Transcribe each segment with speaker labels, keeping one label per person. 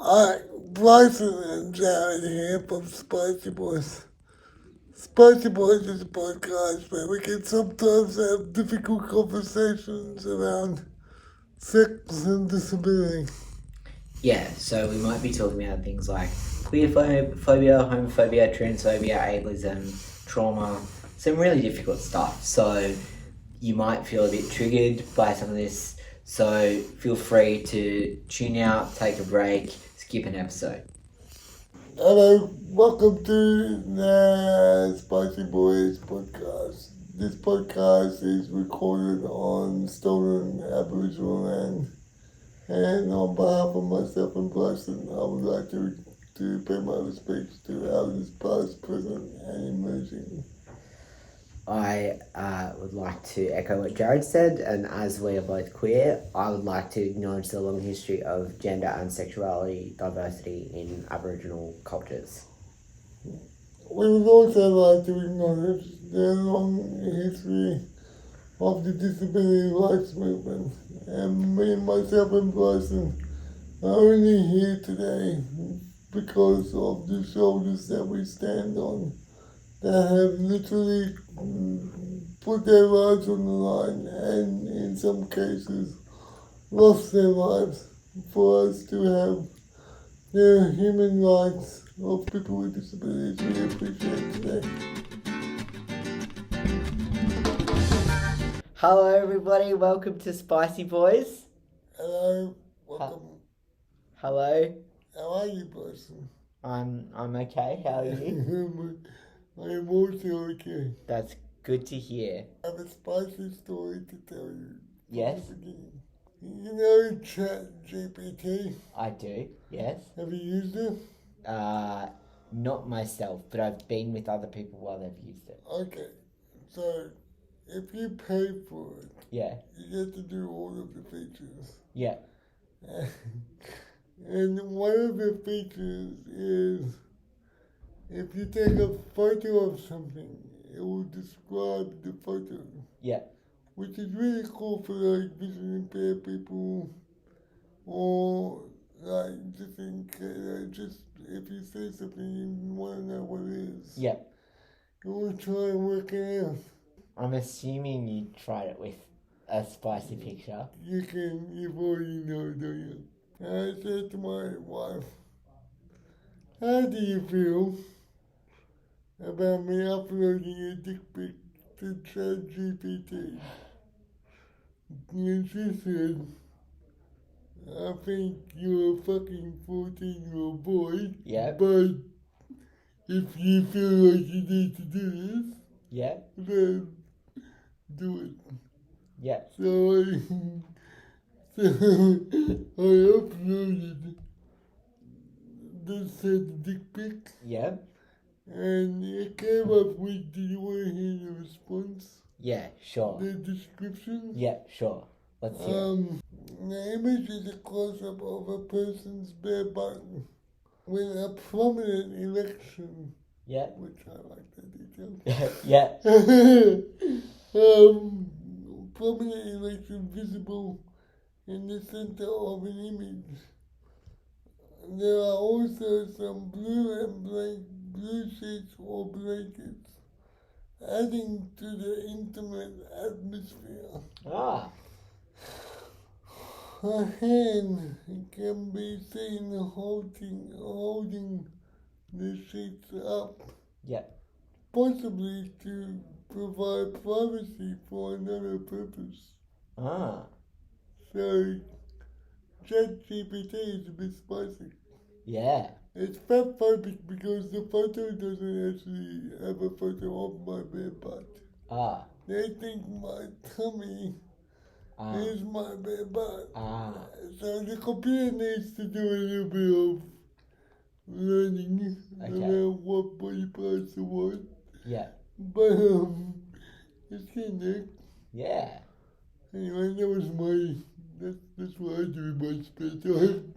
Speaker 1: Alright, Bryson and Jarrod here from Spicy Boys. Spicy Boys is a podcast where we can sometimes have difficult conversations around sex and disability.
Speaker 2: Yeah, so we might be talking about things like queer phobia, homophobia, transphobia, ableism, trauma, some really difficult stuff. So you might feel a bit triggered by some of this. So feel free to tune out, take a break, skip an episode.
Speaker 1: Hello, welcome to the Spicy Boys podcast. This podcast is recorded on stolen Aboriginal land. And on behalf of myself and Bryson, I would like to pay my respects to elders past, present, and emerging.
Speaker 2: I would like to echo what Jarrod said, and as we are both queer, I would like to acknowledge the long history of gender and sexuality diversity in Aboriginal cultures.
Speaker 1: We would also like to acknowledge the long history of the disability rights movement. And me, myself, and Bryson are only here today because of the shoulders that we stand on that have literally put their lives on the line and in some cases lost their lives for us to have the human rights of people with disabilities we appreciate today.
Speaker 2: Hello everybody, welcome to Spicy Boys.
Speaker 1: Hello, welcome.
Speaker 2: Hello.
Speaker 1: How are you, Bryson?
Speaker 2: I'm okay, how are you?
Speaker 1: I am also okay.
Speaker 2: That's good to hear.
Speaker 1: I have a spicy story to tell you.
Speaker 2: Yes?
Speaker 1: You know ChatGPT?
Speaker 2: I do, yes.
Speaker 1: Have you used it?
Speaker 2: Not myself, but I've been with other people while they've used it.
Speaker 1: Okay, so if you pay for it,
Speaker 2: Yeah.
Speaker 1: you get to do all of the features.
Speaker 2: Yeah.
Speaker 1: And one of the features is if you take a photo of something, it will describe the photo.
Speaker 2: Yeah.
Speaker 1: Which is really cool for like visually impaired people, or like just if you say something you want to know what it is.
Speaker 2: Yeah.
Speaker 1: You will try and work it out.
Speaker 2: I'm assuming you tried it with a spicy picture.
Speaker 1: You've already know, don't you? I said to my wife, how do you feel about me uploading a dick pic to ChatGPT? And she said, I think you're a fucking 14-year-old boy.
Speaker 2: Yeah.
Speaker 1: But if you feel like you need to do this,
Speaker 2: Yeah.
Speaker 1: then do it.
Speaker 2: Yeah.
Speaker 1: So I uploaded the said dick pic.
Speaker 2: Yeah.
Speaker 1: And it came up with, do you want to hear the response?
Speaker 2: Yeah, sure.
Speaker 1: The description?
Speaker 2: Yeah, sure. Let's hear it.
Speaker 1: The image is a close-up of a person's bare button with a prominent erection.
Speaker 2: Yeah.
Speaker 1: Which I like that detail.
Speaker 2: Yeah.
Speaker 1: Prominent erection visible in the center of an image. There are also some blue and blue sheets or blankets, adding to the intimate atmosphere.
Speaker 2: Ah.
Speaker 1: A hand can be seen holding the sheets up,
Speaker 2: Yeah.
Speaker 1: possibly to provide privacy for another purpose.
Speaker 2: Ah.
Speaker 1: So, ChatGPT is a bit spicy.
Speaker 2: Yeah.
Speaker 1: It's fatphobic because the photo doesn't actually have a photo of my bare butt.
Speaker 2: Ah.
Speaker 1: They think my tummy is my bare butt.
Speaker 2: Ah.
Speaker 1: So the computer needs to do a little bit of learning around what body parts are what.
Speaker 2: Yeah.
Speaker 1: But it's getting there.
Speaker 2: Yeah.
Speaker 1: Anyway, that's what I do in my spare time.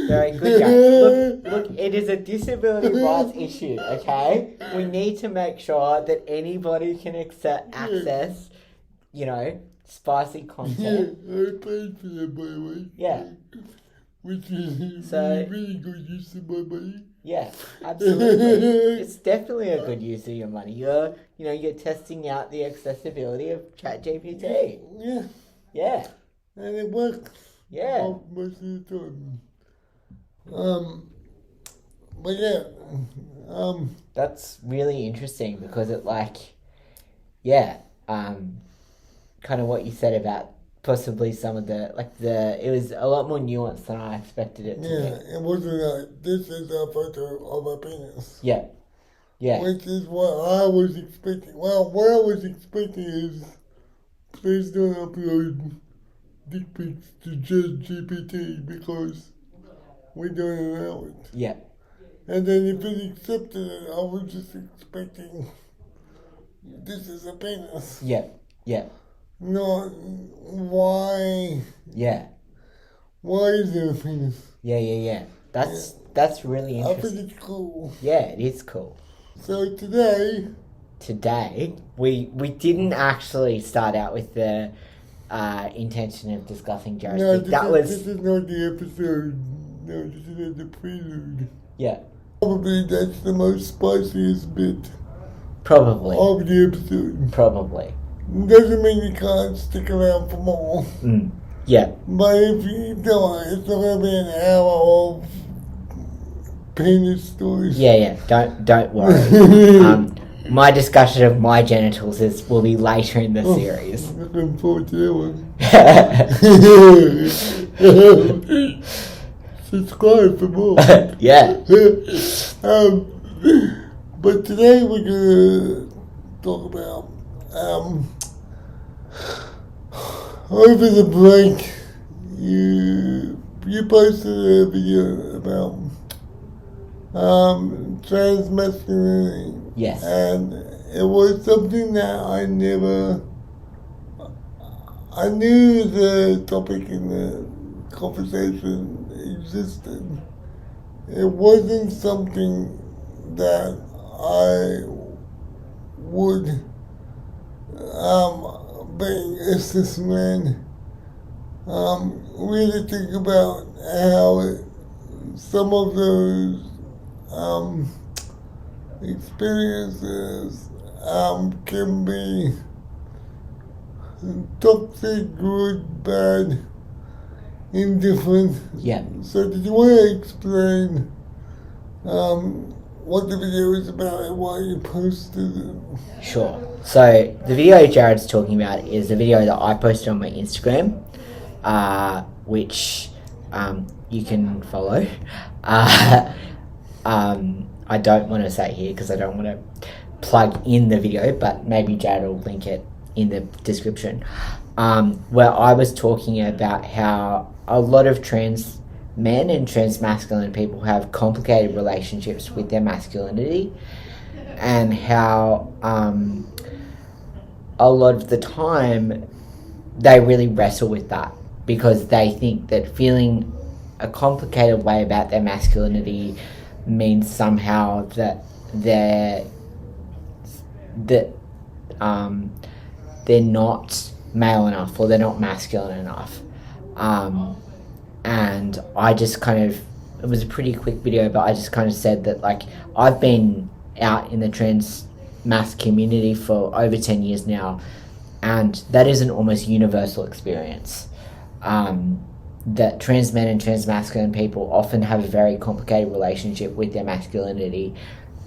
Speaker 2: Very good, Jack. Look, it is a disability rights issue, okay? We need to make sure that anybody can access, spicy content.
Speaker 1: Yeah, I paid for that, by the way.
Speaker 2: Yeah.
Speaker 1: which is
Speaker 2: So-
Speaker 1: really good use of my money.
Speaker 2: Yeah, absolutely. It's definitely a good use of your money. You're testing out the accessibility of ChatGPT.
Speaker 1: Yeah,
Speaker 2: Yeah,
Speaker 1: and it works
Speaker 2: yeah.
Speaker 1: most of the time. But yeah,
Speaker 2: That's really interesting because it kind of what you said about possibly some of it was a lot more nuanced than I expected it to
Speaker 1: yeah, it wasn't like, this is a photo of a penis.
Speaker 2: be. Yeah, yeah,
Speaker 1: Which is what I was expecting. Well, what I was expecting is, please don't upload dick pics to ChatGPT because we don't allow it.
Speaker 2: yeah,
Speaker 1: And then if it accepted it, I was just expecting, this is a penis.
Speaker 2: yeah, yeah,
Speaker 1: Not, why is there a penis?
Speaker 2: yeah. That's really
Speaker 1: I think
Speaker 2: interesting.
Speaker 1: it's cool.
Speaker 2: Yeah, it is cool.
Speaker 1: So today,
Speaker 2: we didn't actually start out with the intention of discussing Jarrod's
Speaker 1: no,
Speaker 2: dick.
Speaker 1: this is not the episode. No, this is the prelude.
Speaker 2: Yeah,
Speaker 1: Probably that's the most spiciest bit
Speaker 2: probably.
Speaker 1: of the episode.
Speaker 2: Probably.
Speaker 1: Doesn't mean you can't stick around for more.
Speaker 2: Yeah.
Speaker 1: But if you don't, it's not gonna be an hour of penis stories.
Speaker 2: Yeah. Don't worry. My discussion of my genitals will be later in the series.
Speaker 1: I'm looking forward to that one. Subscribe for more.
Speaker 2: Yeah.
Speaker 1: But today we're gonna talk about over the break you posted a video about trans-masculinity.
Speaker 2: Yes.
Speaker 1: And it was something that I knew the topic in the conversation existed. It wasn't something that I would, being a cis man, really think about how some of those experiences can be toxic, good, bad, indifferent.
Speaker 2: Yeah.
Speaker 1: So did you want to explain what the video is about and why you posted it?
Speaker 2: Sure. So the video Jarrod's talking about is a video that I posted on my Instagram, which you can follow. I don't want to say it here because I don't want to plug in the video, but maybe Jarrod will link it in the description. Where I was talking about how a lot of trans men and trans-masculine people have complicated relationships with their masculinity, and how a lot of the time they really wrestle with that because they think that feeling a complicated way about their masculinity means somehow that they're not male enough or they're not masculine enough. And I just it was a pretty quick video, but I just kind of said that I've been out in the trans mass community for over 10 years now, and that is an almost universal experience. That trans men and trans masculine people often have a very complicated relationship with their masculinity,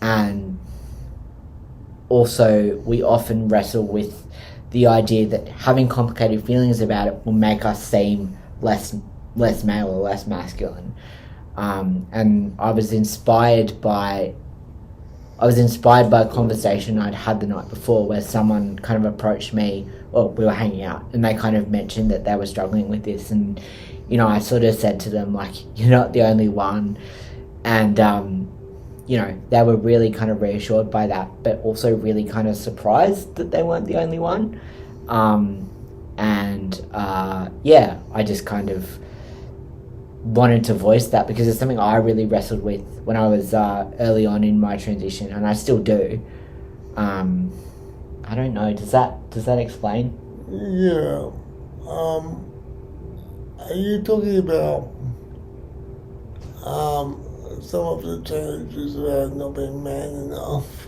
Speaker 2: and also we often wrestle with the idea that having complicated feelings about it will make us seem less male or less masculine. And I was inspired by a conversation I'd had the night before where someone kind of approached me, well, we were hanging out, and they kind of mentioned that they were struggling with this, and I sort of said to them, you're not the only one, and they were really kind of reassured by that, but also really kind of surprised that they weren't the only one. I just kind of wanted to voice that because it's something I really wrestled with when I was early on in my transition, and I still do. I don't know, does that explain?
Speaker 1: Yeah. Are you talking about some of the challenges around not being man enough.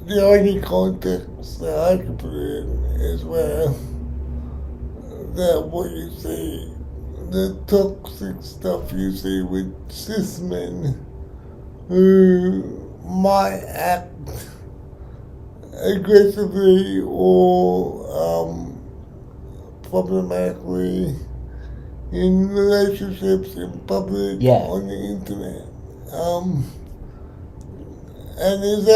Speaker 1: The only context that I can put in is where that what you see, the toxic stuff you see with cis men who might act aggressively or problematically in relationships in public, on the internet. And is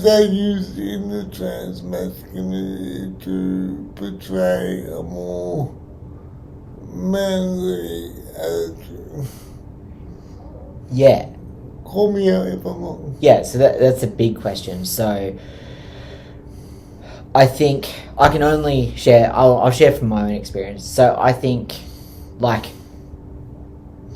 Speaker 1: that used in the trans-masculinity to portray a more manly attitude?
Speaker 2: Yeah.
Speaker 1: Call me out if I'm wrong.
Speaker 2: Yeah, so that's a big question. So I think I can only share, I'll share from my own experience. So I think, like,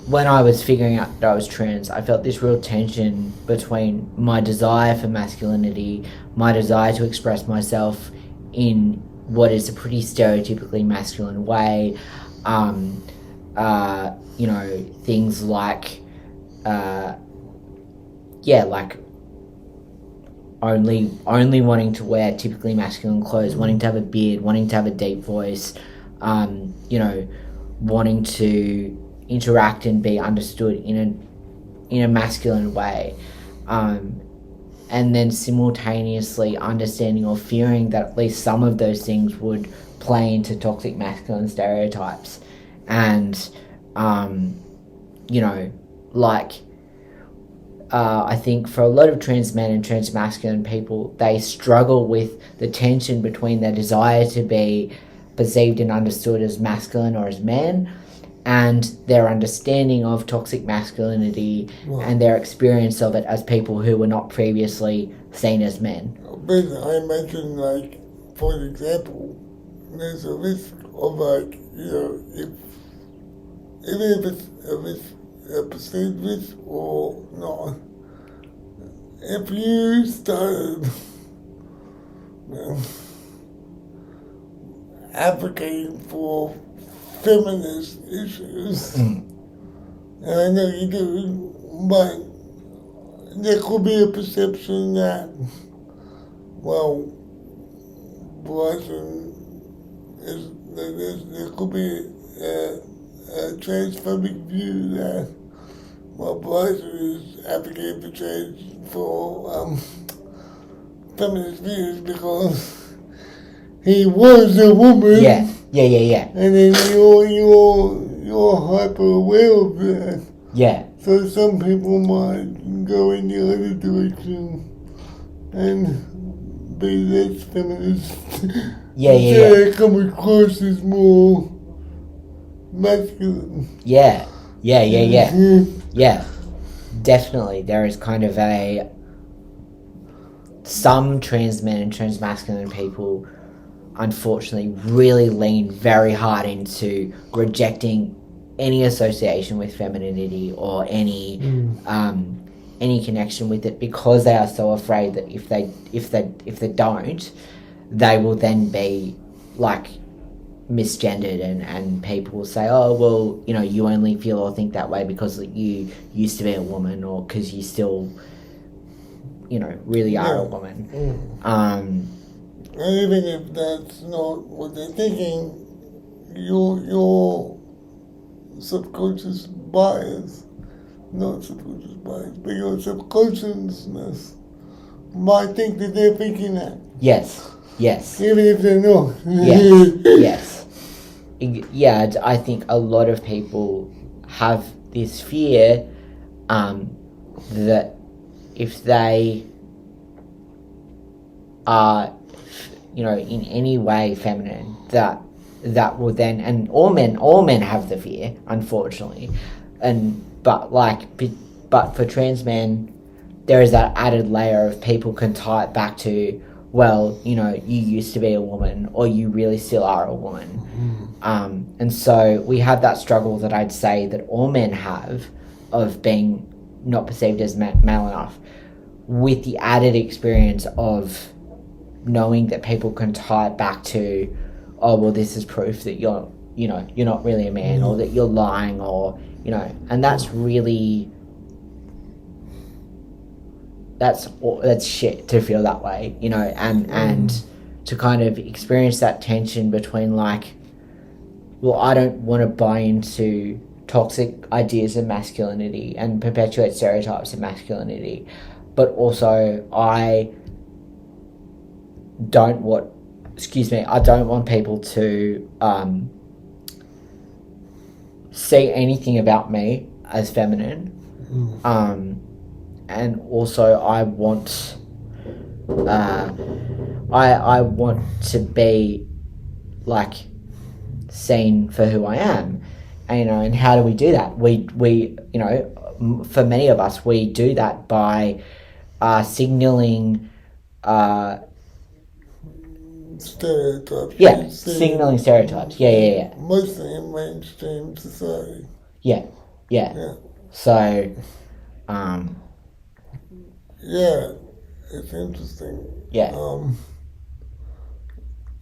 Speaker 2: when I was figuring out that I was trans, I felt this real tension between my desire for masculinity, my desire to express myself in what is a pretty stereotypically masculine way, things like, like only wanting to wear typically masculine clothes, wanting to have a beard, wanting to have a deep voice, wanting to interact and be understood in a masculine way, and then simultaneously understanding or fearing that at least some of those things would play into toxic masculine stereotypes. And I think for a lot of trans men and trans masculine people, they struggle with the tension between their desire to be perceived and understood as masculine or as man, and their understanding of toxic masculinity and their experience of it as people who were not previously seen as men.
Speaker 1: But I imagine, like, for example, there's a risk of, like, even if it's a perceived risk or not, if you started advocating for feminist issues, and I know you do, but there could be a perception that, well, Bryson there could be a transphobic view that, well, Bryson is advocating for feminist views because he was a woman.
Speaker 2: Yeah.
Speaker 1: And then you're hyper aware of that.
Speaker 2: Yeah.
Speaker 1: So some people might go in the other direction and be less feminist.
Speaker 2: Yeah.
Speaker 1: Come across as more masculine.
Speaker 2: Yeah. Definitely, there is kind of some trans men and trans masculine people unfortunately really lean very hard into rejecting any association with femininity or any connection with it, because they are so afraid that if they don't, they will then be like misgendered, and people will say, oh, well, you only feel or think that way because you used to be a woman, or because you still really are a woman.
Speaker 1: And even if that's not what they're thinking, your subconscious bias, not subconscious bias, but your subconsciousness might think that they're thinking that.
Speaker 2: Yes.
Speaker 1: Even if they're not.
Speaker 2: Yes. Yeah, I think a lot of people have this fear that if they are, in any way feminine, that will then, and all men have the fear, unfortunately, but for trans men, there is that added layer of people can tie it back to, well, you used to be a woman, or you really still are a woman. And so we have that struggle that I'd say that all men have of being not perceived as male enough, with the added experience of knowing that people can tie it back to, oh, well, this is proof that you're not really a man, or that you're lying, or, and that's really, that's shit to feel that way, and to kind of experience that tension between, like, well, I don't want to buy into toxic ideas of masculinity and perpetuate stereotypes of masculinity, but also I don't want people to say anything about me as feminine. And also I want I want to be, like, seen for who I am. And how do we do that? We for many of us, we do that by signaling
Speaker 1: stereotypes.
Speaker 2: Yeah, signaling stereotypes. Yeah.
Speaker 1: Mostly in mainstream society.
Speaker 2: Yeah. So,
Speaker 1: yeah, it's interesting.
Speaker 2: Yeah.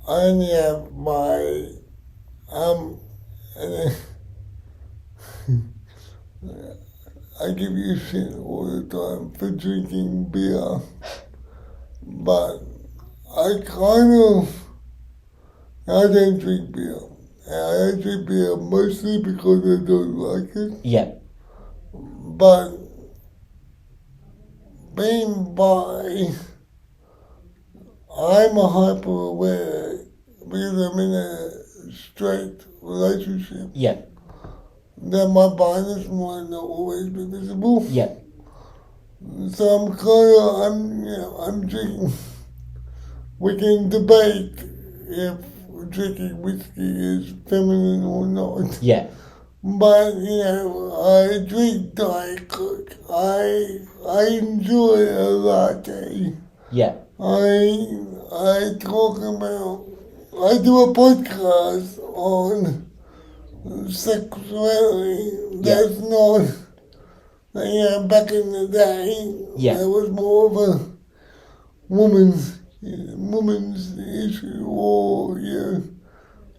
Speaker 1: I only have my I give you shit all the time for drinking beer, but I don't drink beer. And I don't drink beer mostly because I don't like it.
Speaker 2: Yeah.
Speaker 1: But being bi, I'm a hyper aware because I'm in a straight relationship.
Speaker 2: Yeah.
Speaker 1: That my bi-ness might not always be visible.
Speaker 2: Yeah.
Speaker 1: So I'm drinking. We can debate if drinking whiskey is feminine or not.
Speaker 2: Yeah.
Speaker 1: But, I drink Diet Coke. I enjoy a latte.
Speaker 2: Yeah.
Speaker 1: I talk about, I do a podcast on sexuality. That's not, back in the day, there was more of a woman's issue, or,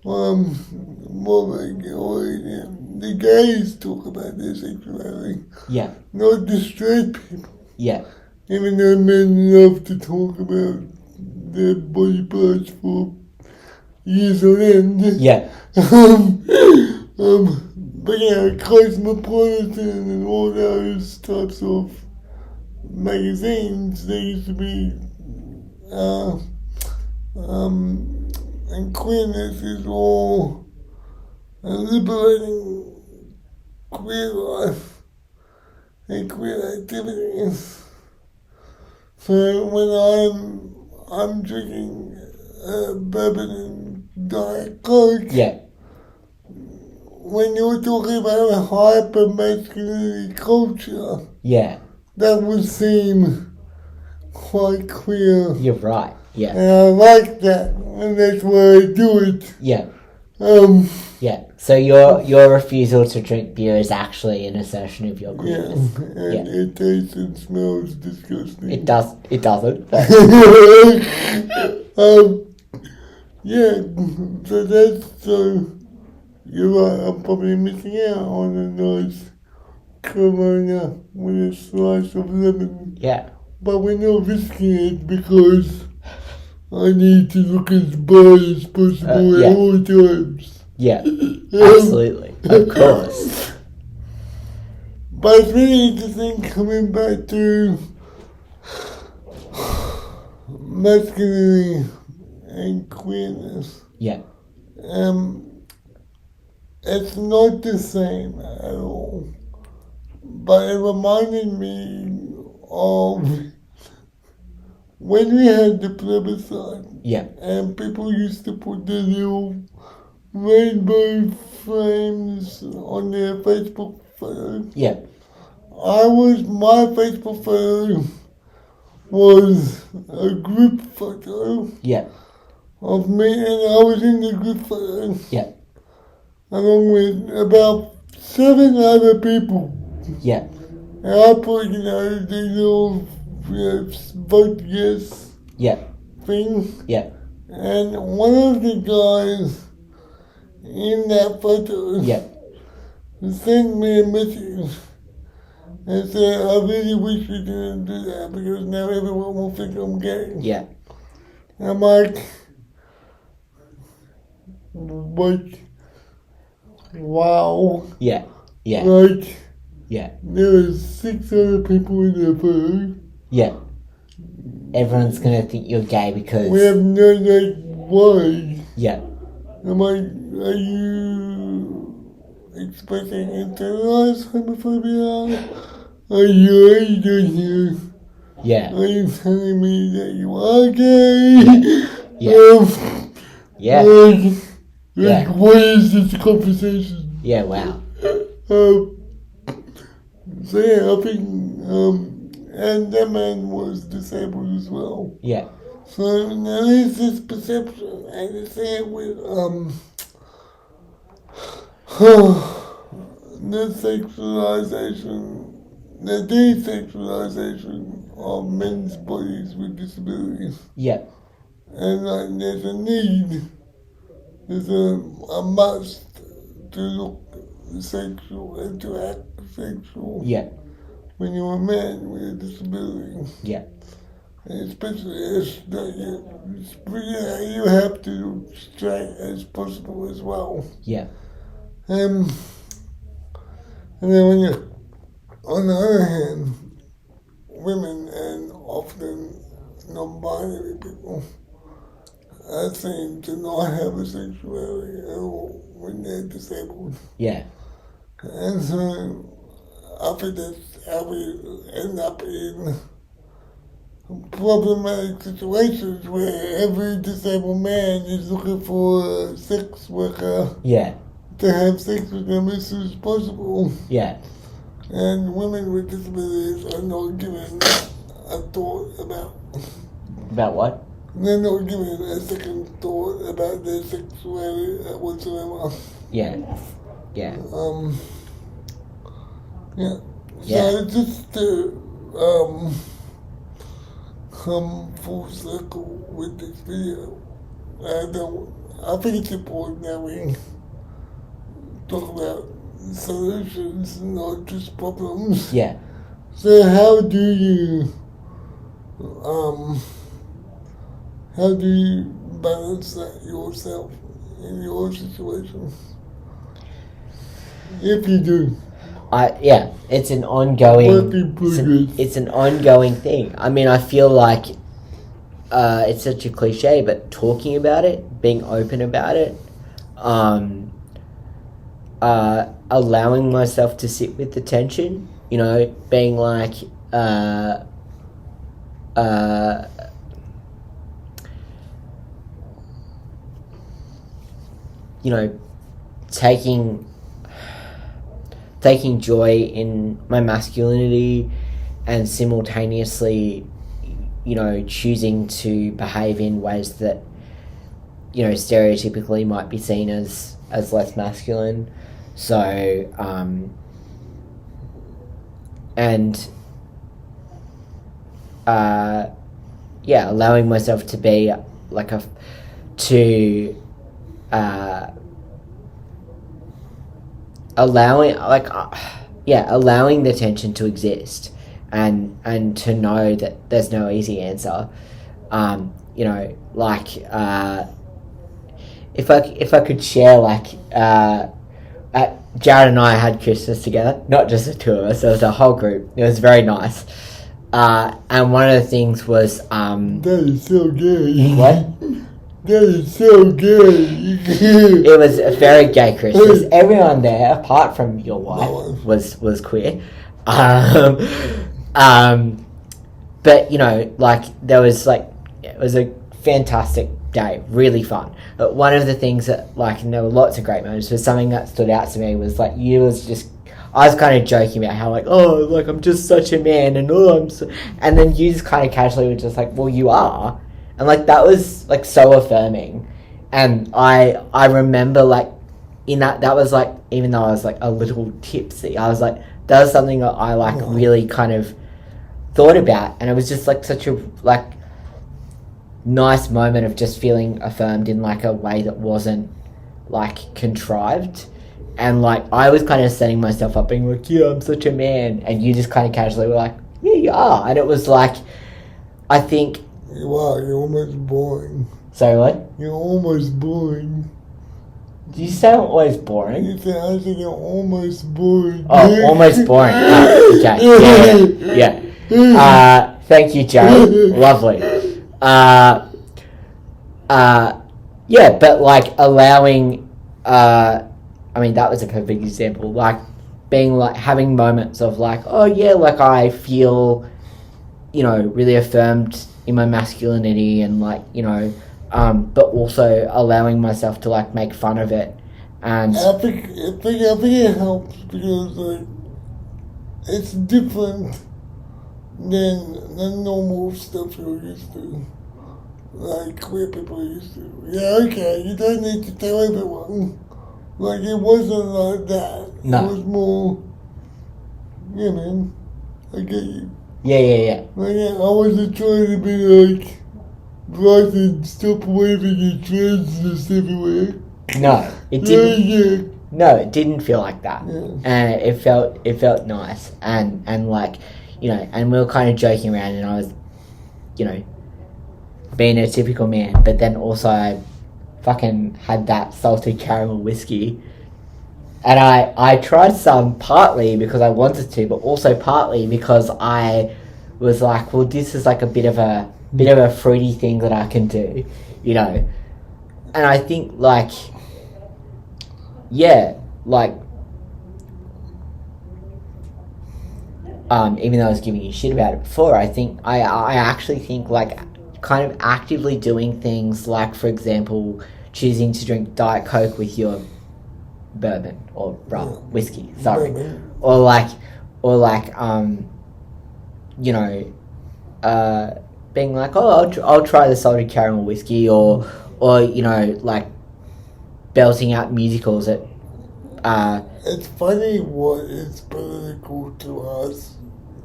Speaker 1: more like, the gays talk about their sexuality.
Speaker 2: Yeah.
Speaker 1: Not the straight people.
Speaker 2: Yeah.
Speaker 1: Even though men love to talk about their body parts for years on end.
Speaker 2: Yeah.
Speaker 1: But Cosmopolitan and all those types of magazines, they used to be, and queerness is all liberating queer life and queer activities. So when I'm drinking bourbon and Diet Coke, when you're talking about a hyper-masculinity culture, that would seem quite queer.
Speaker 2: You're right. Yeah.
Speaker 1: And I like that, and that's why I do it.
Speaker 2: Yeah. So your refusal to drink beer is actually an assertion of your queerness.
Speaker 1: And it tastes and smells disgusting.
Speaker 2: It doesn't. But
Speaker 1: so you're right, I'm probably missing out on a nice Corona with a slice of lemon.
Speaker 2: Yeah.
Speaker 1: But we're not risking it because I need to look as bi as possible at all times.
Speaker 2: Yeah, absolutely. Of course.
Speaker 1: But it's really interesting coming back to masculinity and queerness.
Speaker 2: Yeah.
Speaker 1: It's not the same at all. But it reminded me of when we had the plebiscite.
Speaker 2: Yeah.
Speaker 1: And people used to put the little rainbow frames on their Facebook photo.
Speaker 2: Yeah.
Speaker 1: My Facebook photo was a group photo.
Speaker 2: Yeah.
Speaker 1: Of me, and I was in the group photo.
Speaker 2: Yeah.
Speaker 1: Along with about 7 other people.
Speaker 2: Yeah.
Speaker 1: And I put, the little vote yes.
Speaker 2: Yeah.
Speaker 1: thing.
Speaker 2: Yeah.
Speaker 1: And one of the guys in that photo
Speaker 2: Yeah.
Speaker 1: sent me a message and said, I really wish you didn't do that because now everyone will think I'm gay.
Speaker 2: Yeah.
Speaker 1: I'm like, wow.
Speaker 2: Yeah. Yeah.
Speaker 1: Like,
Speaker 2: Yeah.
Speaker 1: there are 6 other people in the photo.
Speaker 2: Yeah. Everyone's gonna think you're gay because
Speaker 1: We have no, like, why?
Speaker 2: yeah.
Speaker 1: I'm like, are you expressing internalized homophobia? Are you here?
Speaker 2: Yeah.
Speaker 1: Are you telling me that you are gay?
Speaker 2: Yeah. Yeah.
Speaker 1: Like, what is this conversation?
Speaker 2: Yeah, wow.
Speaker 1: So yeah, I think, and that man was disabled as well.
Speaker 2: Yeah.
Speaker 1: So there is this perception, and the same with, the sexualization, the desexualization of men's bodies with disabilities.
Speaker 2: Yeah.
Speaker 1: And like, there's a need, there's a must to look sexual and to act sexual.
Speaker 2: Yeah.
Speaker 1: When you're a man with a disability.
Speaker 2: Yeah.
Speaker 1: And especially as that you have to look straight as possible as well.
Speaker 2: Yeah.
Speaker 1: And then when you're, on the other hand, women and often non-binary people are seen to not have a sexuality at all when they're disabled.
Speaker 2: Yeah.
Speaker 1: And so I think that's how we end up in problematic situations where every disabled man is looking for a sex worker
Speaker 2: Yeah.
Speaker 1: to have sex with them as soon as possible.
Speaker 2: Yeah.
Speaker 1: And women with disabilities are not given a thought about.
Speaker 2: About what?
Speaker 1: They're not given a second thought about their sexuality whatsoever.
Speaker 2: Yeah. Yeah.
Speaker 1: Yeah.
Speaker 2: Yeah.
Speaker 1: So just to come full circle with this video, I think it's important that we talk about solutions, not just problems.
Speaker 2: Yeah.
Speaker 1: So how do you balance that yourself in your situation? If you do.
Speaker 2: It's an ongoing.
Speaker 1: Work in progress.
Speaker 2: It's an ongoing thing. I mean, I feel like it's such a cliche, but talking about it, being open about it, allowing myself to sit with the tension. You know, being like, you know, taking joy in my masculinity and simultaneously, you know, choosing to behave in ways that, you know, stereotypically might be seen as less masculine. So, allowing myself to be like allowing the tension to exist and to know that there's no easy answer. You know, like if I could share, like Jarrod and I had Christmas together, not just the two of us, it was a whole group. It was very nice. And one of the things was
Speaker 1: that is so gay.
Speaker 2: What?
Speaker 1: That is so gay.
Speaker 2: It was a very gay Christmas. Everyone there, apart from your wife, was queer. But you know, like there was like it was a fantastic day, really fun. But one of the things that and there were lots of great moments, was something that stood out to me was I was kind of joking about how I'm just such a man and and then you just kind of casually were just like, well, you are. And that was so affirming. And I remember in that was even though I was a little tipsy, I was that was something that I really kind of thought about, and it was just such a nice moment of just feeling affirmed in like a way that wasn't like contrived. And like I was kind of setting myself up being like, yeah, I'm such a man, and you just kind of casually were like, yeah, you are. And it was like, I think,
Speaker 1: wow, you're almost boring.
Speaker 2: Sorry, what?
Speaker 1: You're almost boring.
Speaker 2: Do you say I'm always boring?
Speaker 1: You said I said you're almost boring.
Speaker 2: Oh, almost boring. Okay, yeah. Thank you, Jarrod. Lovely. Yeah, but like allowing, I mean, that was a perfect example. Like being like having moments of like, oh yeah, like I feel, you know, really affirmed in my masculinity, and like, you know, but also allowing myself to like make fun of it. And
Speaker 1: I think it helps because like it's different than the normal stuff you're used to, like queer people are used to. Yeah, okay, you don't need to tell everyone. Like it wasn't like that.
Speaker 2: No.
Speaker 1: It was more, yeah, man, I get you.
Speaker 2: yeah.
Speaker 1: Like I wasn't trying to be like, Bryson, stop waving your transness everywhere.
Speaker 2: No, it didn't.
Speaker 1: Yeah.
Speaker 2: No, it didn't feel like that.
Speaker 1: Yeah.
Speaker 2: And it felt nice, and like, you know, and we were kind of joking around, and I was, you know, being a typical man, but then also I fucking had that salted caramel whiskey, and I tried some partly because I wanted to, but also partly because I was like, well, this is like a bit of a fruity thing that I can do, you know. And I think like, yeah, like, even though I was giving you shit about it before, I think I actually think like kind of actively doing things like, for example, choosing to drink Diet Coke with your bourbon or whiskey, sorry,
Speaker 1: Bourbon.
Speaker 2: or like you know, being like, oh, I'll try the salted caramel whiskey, or you know, like belting out musicals at.
Speaker 1: It's funny what is political to us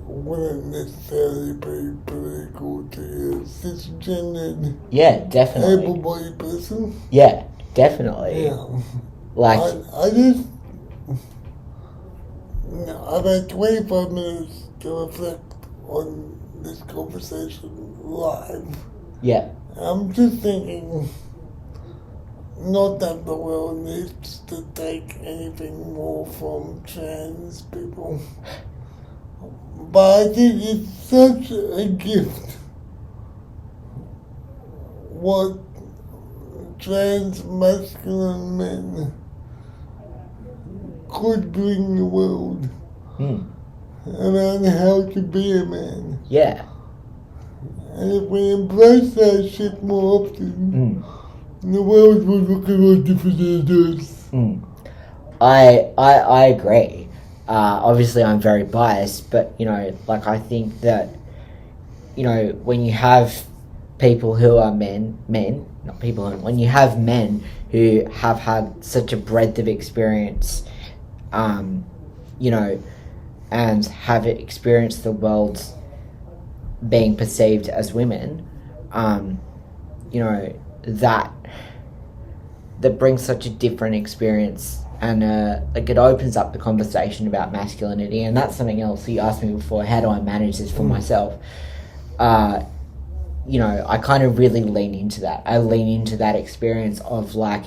Speaker 1: wouldn't necessarily be political to a cisgendered,
Speaker 2: Yeah, definitely.
Speaker 1: able-bodied person.
Speaker 2: Yeah, definitely.
Speaker 1: Yeah.
Speaker 2: Like,
Speaker 1: I just, I've had 25 minutes to reflect on this conversation live.
Speaker 2: yeah,
Speaker 1: I'm just thinking, not that the world needs to take anything more from trans people, but I think it's such a gift what trans-masculine men could bring the world around how to be a man.
Speaker 2: yeah,
Speaker 1: And if we embrace that shit more often, the world will look a lot different than it does.
Speaker 2: I agree. Obviously, I'm very biased, but you know, like I think that, you know, when you have people who are men, not people, when you have men who have had such a breadth of experience, you know, and have experienced the world being perceived as women, you know, that brings such a different experience, and like it opens up the conversation about masculinity. And that's something else you asked me before, how do I manage this for myself? You know, I kind of really lean into that. I lean into that experience of like,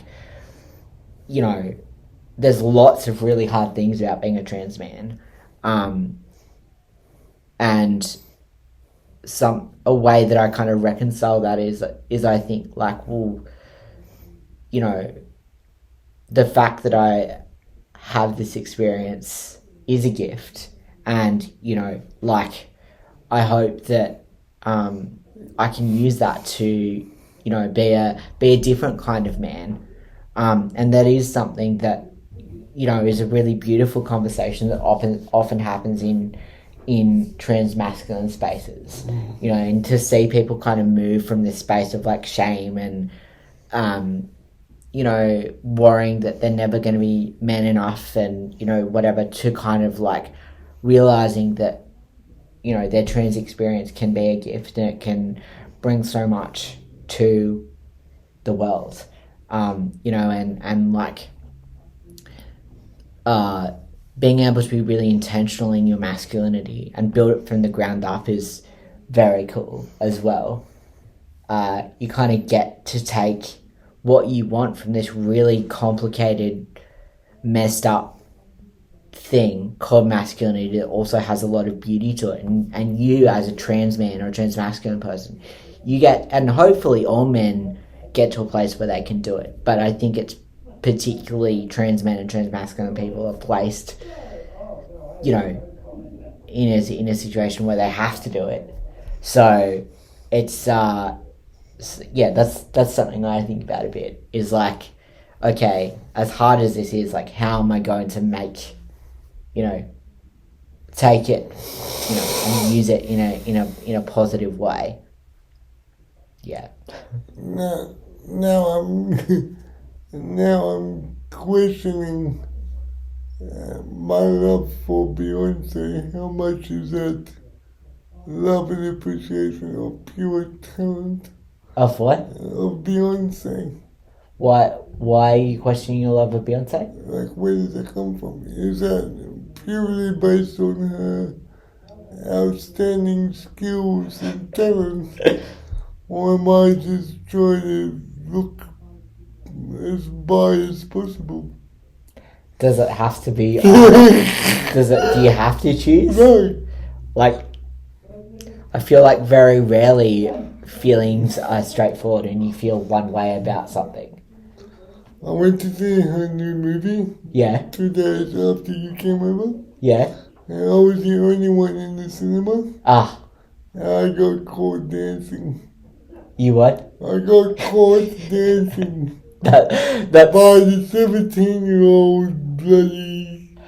Speaker 2: you know, there's lots of really hard things about being a trans man, and a way that I kind of reconcile that is I think like, well, you know, the fact that I have this experience is a gift, and you know, like, I hope that I can use that to, you know, be a different kind of man, and that is something that, you know, is a really beautiful conversation that often happens in trans-masculine spaces, you know, and to see people kind of move from this space of like shame and you know, worrying that they're never going to be man enough, and you know, whatever, to kind of like realizing that, you know, their trans experience can be a gift, and it can bring so much to the world. You know, and like being able to be really intentional in your masculinity and build it from the ground up is very cool as well. You kind of get to take what you want from this really complicated, messed up thing called masculinity that also has a lot of beauty to it. And you, as a trans man or a trans masculine person, you get, and hopefully all men get to a place where they can do it. But I think it's particularly trans men and trans masculine people are placed, you know, in a situation where they have to do it. So it's that's something I think about a bit, is like, okay, as hard as this is, like, how am I going to make, you know, take it, you know, and use it in a positive way. Yeah.
Speaker 1: Now I'm questioning my love for Beyonce. How much is that love and appreciation of pure talent?
Speaker 2: Of what?
Speaker 1: Of Beyonce.
Speaker 2: Why are you questioning your love of Beyonce?
Speaker 1: Like, where does it come from? Is that purely based on her outstanding skills and talent? Or am I just trying to look as biased as possible?
Speaker 2: Does it have to be? Do you have to choose?
Speaker 1: No.
Speaker 2: Like, I feel like very rarely feelings are straightforward and you feel one way about something.
Speaker 1: I went to see her new movie.
Speaker 2: Yeah.
Speaker 1: 2 days after you came over.
Speaker 2: Yeah.
Speaker 1: And I was the only one in the cinema.
Speaker 2: Ah.
Speaker 1: I got caught dancing.
Speaker 2: You what?
Speaker 1: I got caught dancing.
Speaker 2: That's
Speaker 1: by the 17-year-old bloody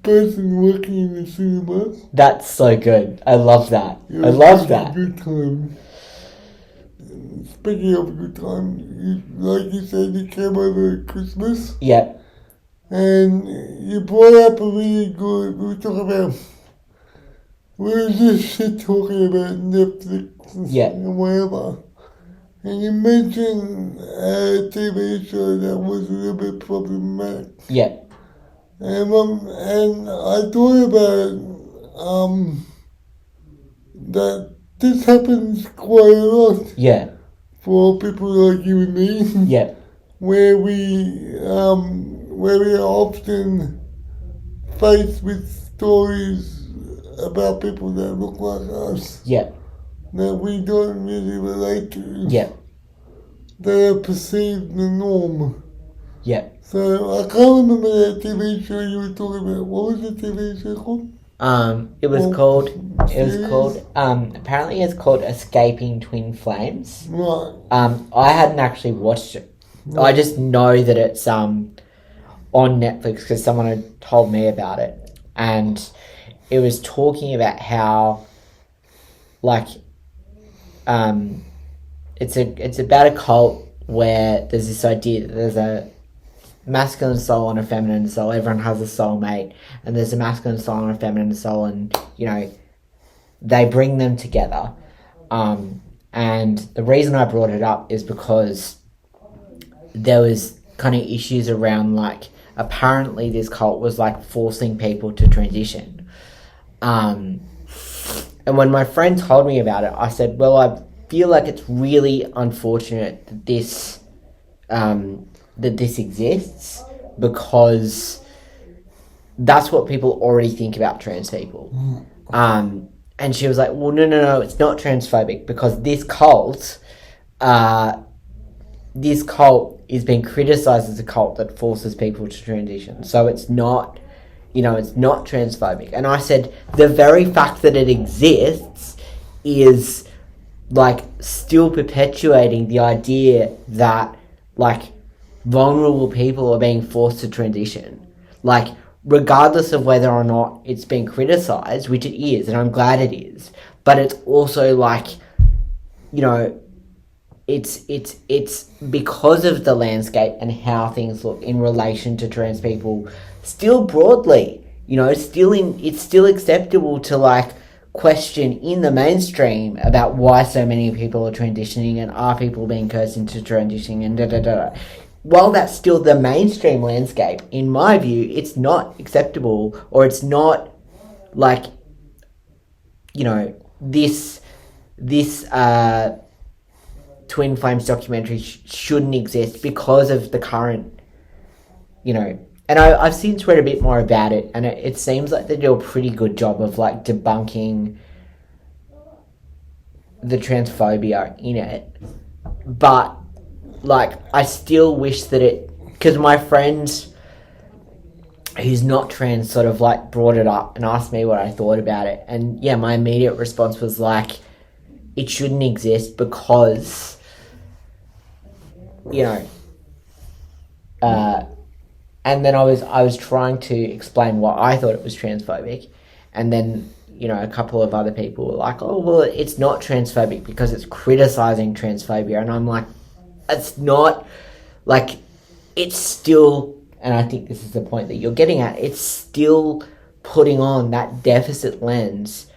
Speaker 1: person working in the cinema.
Speaker 2: That's so good. I love that.
Speaker 1: It
Speaker 2: I
Speaker 1: was
Speaker 2: love
Speaker 1: a
Speaker 2: that.
Speaker 1: good time. Speaking of a good time, like you said, you came over at Christmas.
Speaker 2: Yeah.
Speaker 1: And you brought up a really good, we were just talking about Netflix and whatever. And you mentioned a TV show that was a little bit problematic.
Speaker 2: Yeah.
Speaker 1: And I thought about that this happens quite a lot.
Speaker 2: Yeah.
Speaker 1: For people like you and me.
Speaker 2: Yeah.
Speaker 1: Where we are often faced with stories about people that look like us.
Speaker 2: Yeah.
Speaker 1: That we don't really relate to.
Speaker 2: Yeah.
Speaker 1: They are perceived the norm.
Speaker 2: Yeah.
Speaker 1: So I can't remember that TV show you were talking about. What was the TV show called?
Speaker 2: Apparently it's called Escaping Twin Flames.
Speaker 1: Right.
Speaker 2: I hadn't actually watched it. Right. I just know that it's on Netflix because someone had told me about it. And it was talking about how, like, it's about a cult where there's this idea that there's a masculine soul and a feminine soul. Everyone has a soulmate, and there's a masculine soul and a feminine soul, and, you know, they bring them together. And the reason I brought it up is because there was kind of issues around, like, apparently this cult was, like, forcing people to transition. And when my friend told me about it, I said, well, I feel like it's really unfortunate that this exists, because that's what people already think about trans people. And she was like, well, no, it's not transphobic, because this cult is being criticized as a cult that forces people to transition. So it's not, it's not transphobic. And I said, the very fact that it exists is, like, still perpetuating the idea that, like, vulnerable people are being forced to transition. Like, regardless of whether or not it's being criticized, which it is, and I'm glad it is, but it's also, like, it's because of the landscape and how things look in relation to trans people, still broadly, it's still acceptable to, like, question in the mainstream about why so many people are transitioning and are people being cursed into transitioning and da. While that's still the mainstream landscape, in my view, it's not acceptable, or it's not like, you know, this Twin Flames documentary shouldn't exist because of the current, you know. And I've since read a bit more about it, and it seems like they do a pretty good job of like debunking the transphobia in it. But like, I still wish that because my friend who's not trans sort of like brought it up and asked me what I thought about it, and yeah, my immediate response was like, it shouldn't exist because, you know, and then I was trying to explain why I thought it was transphobic, and then, you know, a couple of other people were like, oh, well, it's not transphobic because it's criticizing transphobia, and I'm like, it's not, like, it's still, and I think this is the point that you're getting at, it's still putting on that deficit lens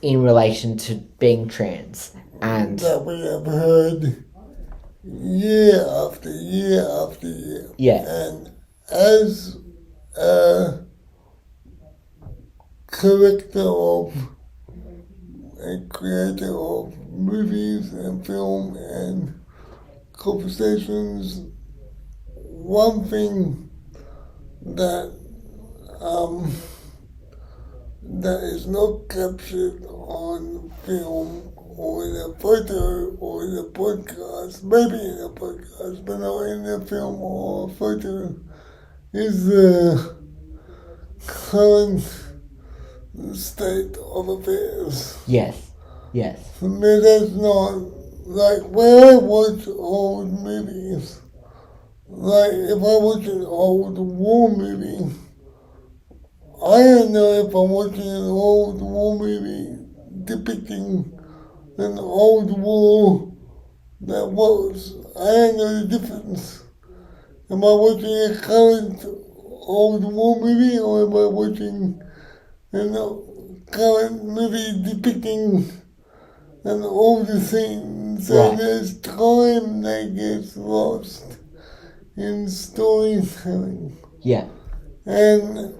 Speaker 2: in relation to being trans. And
Speaker 1: that we have heard year after year after year.
Speaker 2: Yeah.
Speaker 1: And as a collector of and creator of movies and film and conversations, one thing that that is not captured on film or in a photo or in a podcast, maybe in a podcast, but not in a film or a photo, is the current state of affairs.
Speaker 2: yes.
Speaker 1: For me, that's not, like, when I watch old movies, like, if I watch an old war movie, I don't know if I'm watching an old war movie depicting an old war that was. I don't know the difference. Am I watching a current old war movie, or am I watching a current movie depicting an older scene? So
Speaker 2: Right.
Speaker 1: there's time that gets lost in storytelling.
Speaker 2: Yeah.
Speaker 1: And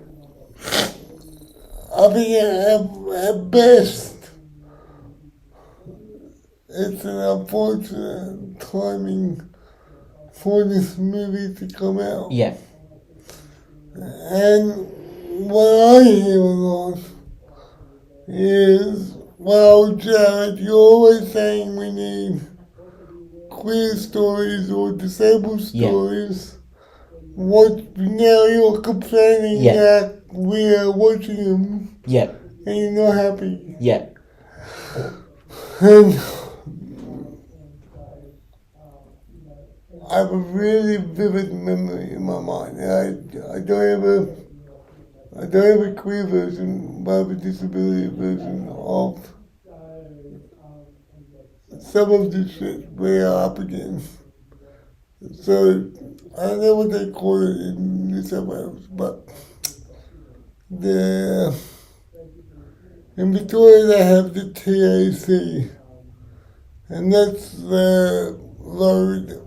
Speaker 1: I think at best, it's an unfortunate timing for this movie to come out.
Speaker 2: Yeah.
Speaker 1: And what I hear a lot is, well, Jarrod, you're always saying we need queer stories or disabled stories. What, now you're complaining that we are watching them and you're not happy.
Speaker 2: Yeah.
Speaker 1: And I have a really vivid memory in my mind. I don't have a queer version, but I have a disability version of some of the shit we are up against. So I don't know what they call it in New South Wales, but in Victoria they have the TAC, and that's the road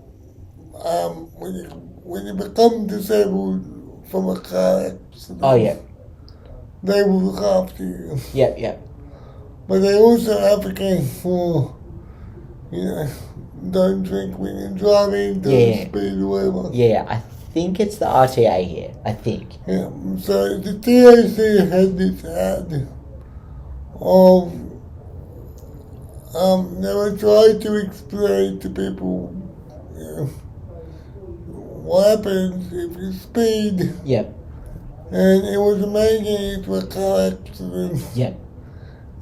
Speaker 1: when you become disabled from a car accident.
Speaker 2: Oh, yeah.
Speaker 1: They will look after you.
Speaker 2: Yeah.
Speaker 1: But they also advocate for, you know, don't drink when you're driving, don't speed or whatever.
Speaker 2: Yeah, I think it's the RTA here, I think.
Speaker 1: Yeah, so the TAC had this ad of, they were trying to explain to people, you know, what happens if you speed.
Speaker 2: Yep.
Speaker 1: And it was making it to a car accident.
Speaker 2: Yep.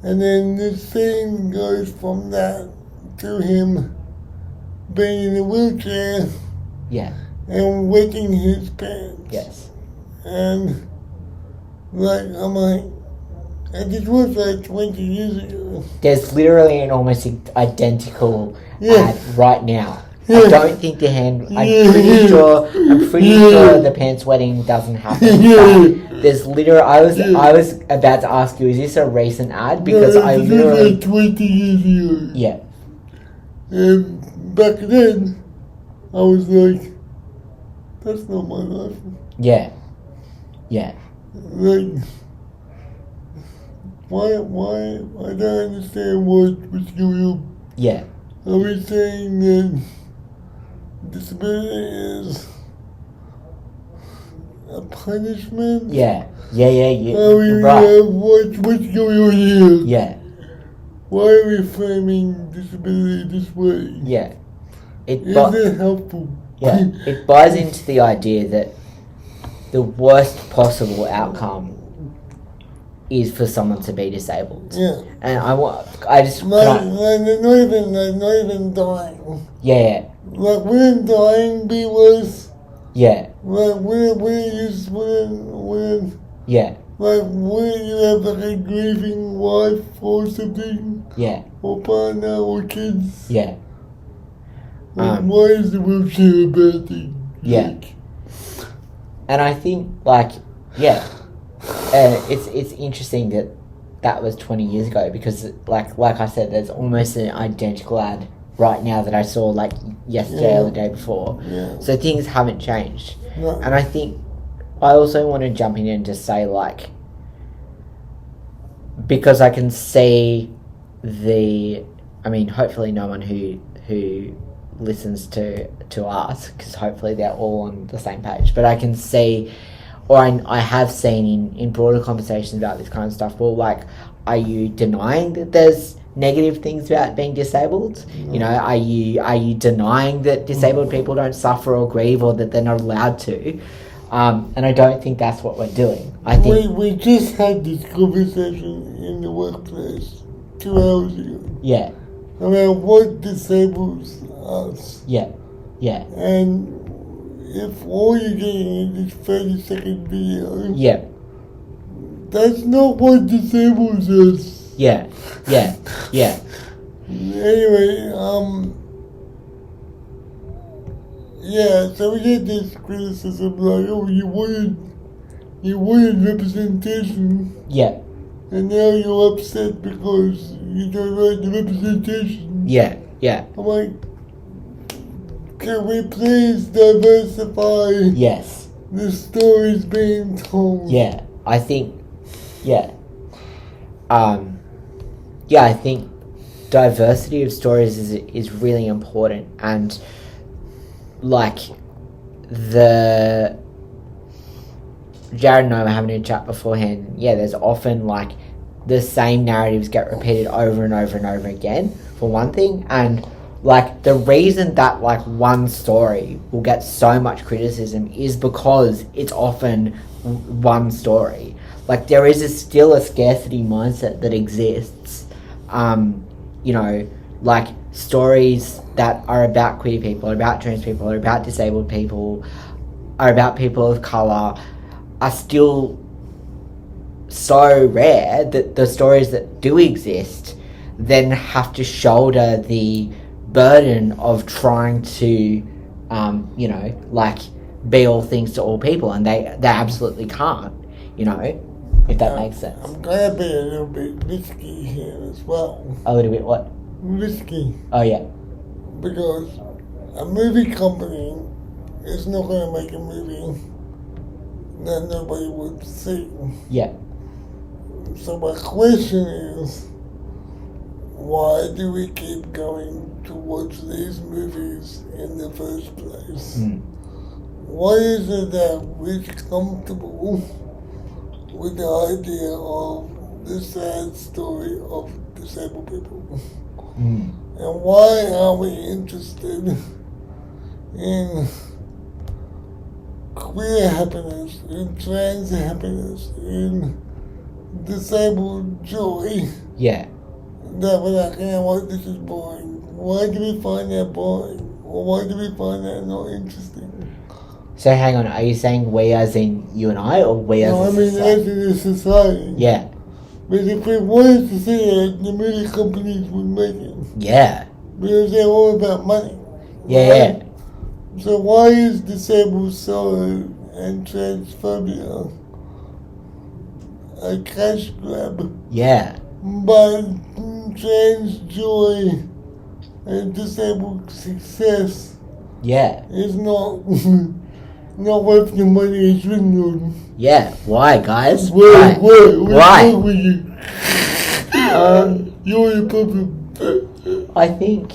Speaker 1: And then the scene goes from that to him being in a wheelchair.
Speaker 2: Yeah.
Speaker 1: And wetting his pants.
Speaker 2: Yes.
Speaker 1: And like, I'm like, and this was like 20 years ago.
Speaker 2: There's literally an almost identical ad right now. I don't think the hand. I'm pretty sure the pants wedding doesn't happen. But there's literally. I was about to ask you, is this a recent ad? Because I literally.
Speaker 1: Like 20 years ago.
Speaker 2: Yeah.
Speaker 1: And back then, I was like, that's not my life.
Speaker 2: Yeah. Yeah.
Speaker 1: Like, why, I don't understand what's going on.
Speaker 2: Yeah.
Speaker 1: Are we saying that disability is a punishment?
Speaker 2: Yeah. Yeah.
Speaker 1: Are we,
Speaker 2: Right.
Speaker 1: what's going on here?
Speaker 2: Yeah.
Speaker 1: Why are we framing disability this way?
Speaker 2: Yeah.
Speaker 1: Is it helpful?
Speaker 2: Yeah. It buys into the idea that the worst possible outcome is for someone to be disabled.
Speaker 1: Yeah.
Speaker 2: And not
Speaker 1: even dying.
Speaker 2: Yeah.
Speaker 1: Like, wouldn't dying be worse?
Speaker 2: Yeah.
Speaker 1: Like, wouldn't
Speaker 2: Yeah.
Speaker 1: like, wouldn't you have like a grieving wife or something?
Speaker 2: Yeah.
Speaker 1: Or partner or kids?
Speaker 2: Yeah.
Speaker 1: Like, why is the wheelchair a bad thing?
Speaker 2: Yeah.
Speaker 1: Like,
Speaker 2: and I think, like, yeah, it's interesting that was 20 years ago because, like I said, there's almost an identical ad right now that I saw, like, yesterday or the day before.
Speaker 1: Yeah.
Speaker 2: So things haven't changed.
Speaker 1: No.
Speaker 2: And I think I also want to jump in and just say, like, because I can see hopefully no one who listens to us, because hopefully they're all on the same page, but I can see, or I have seen in broader conversations about this kind of stuff, well, like, are you denying that there's negative things about being disabled?
Speaker 1: No.
Speaker 2: You know, are you denying that disabled people don't suffer or grieve, or that they're not allowed to? And I don't think that's what we're doing. I think
Speaker 1: we just had this conversation in the workplace 2 hours ago.
Speaker 2: Yeah.
Speaker 1: About what disables us.
Speaker 2: Yeah.
Speaker 1: And if all you're getting is this 30-second video,
Speaker 2: Yeah.
Speaker 1: that's not what disables us.
Speaker 2: Yeah.
Speaker 1: Anyway, yeah, so we get this criticism like, oh, you wanted representation,
Speaker 2: Yeah.
Speaker 1: and now you're upset because you don't like the representation.
Speaker 2: Yeah.
Speaker 1: I'm like, can we please diversify
Speaker 2: Yes.
Speaker 1: the stories being told?
Speaker 2: Yeah. I think. Yeah. I think diversity of stories is really important, and like Jarrod and I were having a chat beforehand. Yeah, there's often like the same narratives get repeated over and over and over again, for one thing, and like the reason that like one story will get so much criticism is because it's often one story. Like there is still a scarcity mindset that exists. You know, like stories that are about queer people, are about trans people, are about disabled people, are about people of colour, are still so rare that the stories that do exist then have to shoulder the burden of trying to, you know, like be all things to all people, and they absolutely can't, you know, if that makes sense.
Speaker 1: I'm gonna be a little bit risky here as well.
Speaker 2: A little bit what?
Speaker 1: Risky.
Speaker 2: Oh yeah.
Speaker 1: Because a movie company is not gonna make a movie that nobody would see.
Speaker 2: Yeah.
Speaker 1: So my question is, why do we keep going to watch these movies in the first place? Why is it that we're comfortable with the idea of the sad story of disabled people? And why are we interested in queer happiness, in trans happiness, in disabled joy?
Speaker 2: Yeah.
Speaker 1: That we're like, yeah, well, this is boring. Why do we find that boring? Or why do we find that not interesting?
Speaker 2: So hang on, are you saying we as in you and I, or we as a society?
Speaker 1: As in a society.
Speaker 2: Yeah.
Speaker 1: But if we wanted to see it, the movie companies would make it.
Speaker 2: Yeah.
Speaker 1: Because they're all about money.
Speaker 2: Yeah.
Speaker 1: So why is disabled sorrow and transphobia a cash grab,
Speaker 2: Yeah.
Speaker 1: but trans joy and disabled success
Speaker 2: Yeah.
Speaker 1: is not not worth the money it's written on?
Speaker 2: Yeah. Why, guys?
Speaker 1: Why?
Speaker 2: Why?
Speaker 1: What's wrong with you? You're a problem.
Speaker 2: I think,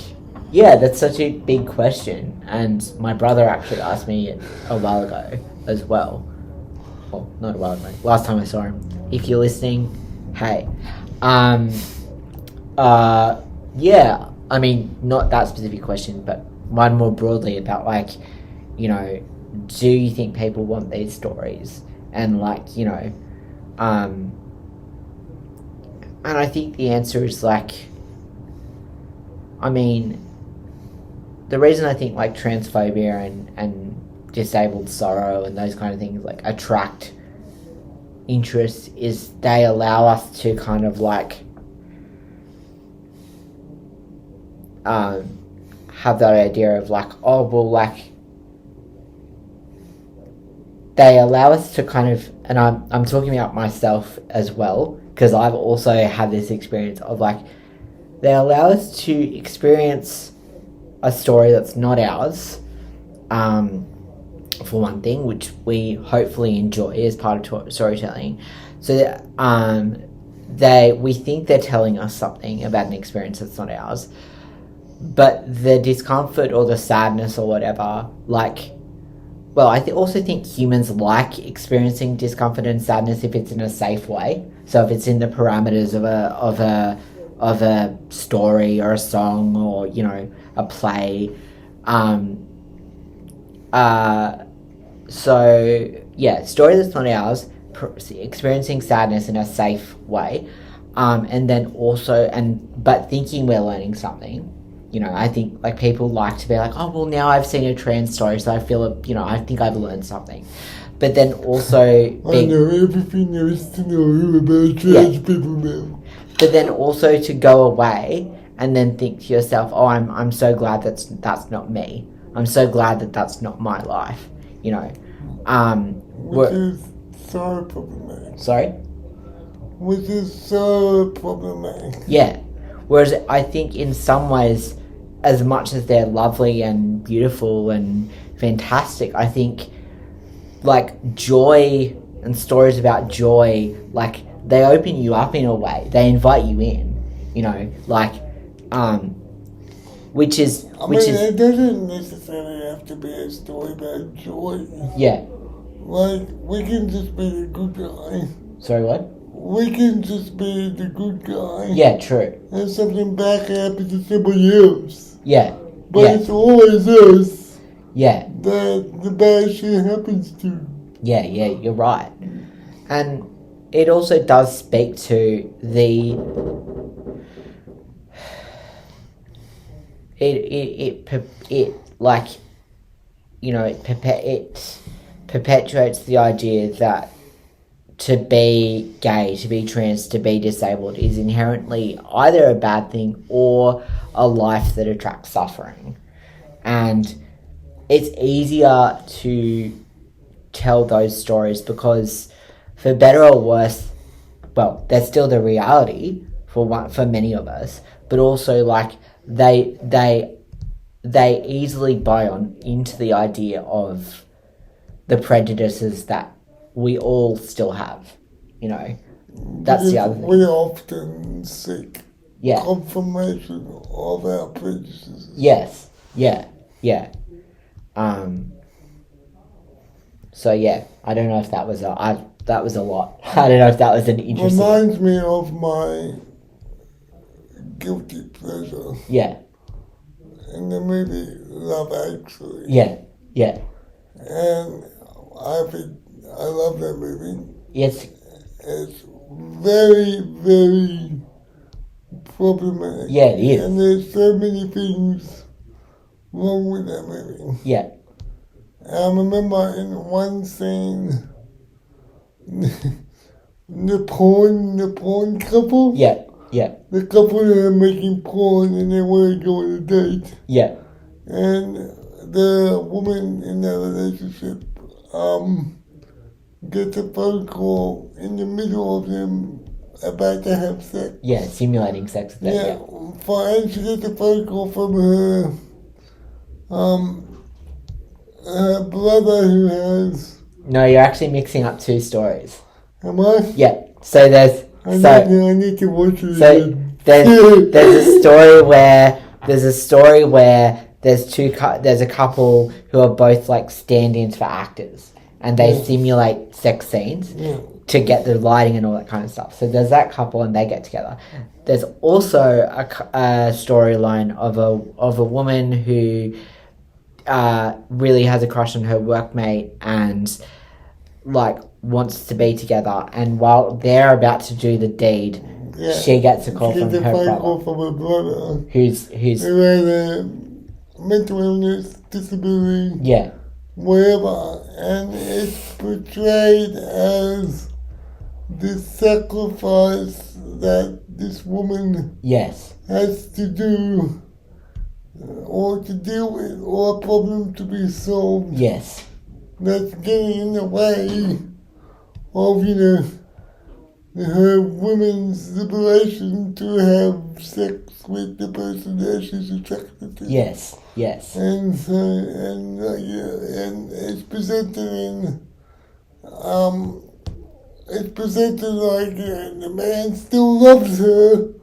Speaker 2: yeah, that's such a big question. And my brother actually asked me a while ago as well. Well, not a while ago. Last time I saw him. If you're listening, hey. Yeah, I mean, not that specific question, but one more broadly about, like, you know, do you think people want these stories? And, like, you know, and I think the answer is, like, I mean, the reason I think, like, transphobia and disabled sorrow and those kind of things, like, attract interest is they allow us to kind of, like, have that idea of, like, oh, well, like, they allow us to kind of, and I'm talking about myself as well, because I've also had this experience of, like, they allow us to experience a story that's not ours, for one thing, which we hopefully enjoy as part of storytelling. So we think they're telling us something about an experience that's not ours, but the discomfort or the sadness or whatever, like, well, I also think humans like experiencing discomfort and sadness if it's in a safe way. So if it's in the parameters of a story or a song or, you know, a play. So yeah, story that's not ours, experiencing sadness in a safe way, and then also but thinking we're learning something. You know, I think, like, people like to be like, oh, well, now I've seen a trans story, so I feel, you know, I think I've learned something. But then also
Speaker 1: I know everything there is to know about trans people now.
Speaker 2: But then also to go away and then think to yourself, oh, I'm so glad that's not me. I'm so glad that's not my life. You know,
Speaker 1: which is so problematic.
Speaker 2: Sorry?
Speaker 1: Which is so problematic.
Speaker 2: Yeah. Whereas I think in some ways, as much as they're lovely and beautiful and fantastic, I think, like, joy and stories about joy, like, they open you up in a way. They invite you in, you know, like, which is...
Speaker 1: it doesn't necessarily have to be a story about joy.
Speaker 2: Yeah.
Speaker 1: Like, we can just be the good guy.
Speaker 2: Sorry, what?
Speaker 1: We can just be the good guy.
Speaker 2: Yeah, true.
Speaker 1: And something bad happens to somebody else.
Speaker 2: Yeah.
Speaker 1: But it's always us.
Speaker 2: Yeah.
Speaker 1: That the bad shit happens to.
Speaker 2: Yeah, you're right. And it also does speak to the... It like, you know, it perpetuates the idea that to be gay, to be trans, to be disabled is inherently either a bad thing or a life that attracts suffering. And it's easier to tell those stories because, for better or worse, well, that's still the reality for many of us, but also, like, they easily buy into the idea of the prejudices that we all still have, you know. That's the other thing.
Speaker 1: We often seek
Speaker 2: Yeah.
Speaker 1: confirmation of our prejudices.
Speaker 2: Yes. Yeah. So yeah, I don't know if that was that was a lot. I don't know if that was an interesting...
Speaker 1: Reminds me of my guilty pleasure.
Speaker 2: Yeah.
Speaker 1: In the movie Love Actually.
Speaker 2: Yeah.
Speaker 1: And I love that movie.
Speaker 2: Yes.
Speaker 1: It's very, very problematic.
Speaker 2: Yeah, it is.
Speaker 1: And there's so many things wrong with that movie.
Speaker 2: Yeah.
Speaker 1: I remember in one scene, the porn couple.
Speaker 2: Yeah.
Speaker 1: The couple that are making porn and they want to go on a date.
Speaker 2: Yeah.
Speaker 1: and the woman in that relationship gets a phone call in the middle of them about to have sex.
Speaker 2: Yeah, simulating sex with them. Yeah.
Speaker 1: And she gets a phone call from her her brother who has.
Speaker 2: No, you're actually mixing up two stories.
Speaker 1: Am I?
Speaker 2: Yeah. So there's.
Speaker 1: I need to watch it.
Speaker 2: So
Speaker 1: again.
Speaker 2: there's a story where there's a couple who are both like stand-ins for actors, and they simulate sex scenes to get the lighting and all that kind of stuff. So there's that couple, and they get together. There's also a storyline of a woman who really has a crush on her workmate and like wants to be together, and while they're about to do the deed, she gets a call from her brother, who's
Speaker 1: who has a mental illness, disability, whatever, and it's portrayed as this sacrifice that this woman has to do or to deal with, or a problem to be solved.
Speaker 2: Yes.
Speaker 1: That's getting in the way of, her women's liberation to have sex with the person that she's attracted to.
Speaker 2: Yes.
Speaker 1: And so, and it's presented in, it's presented like the man still loves her,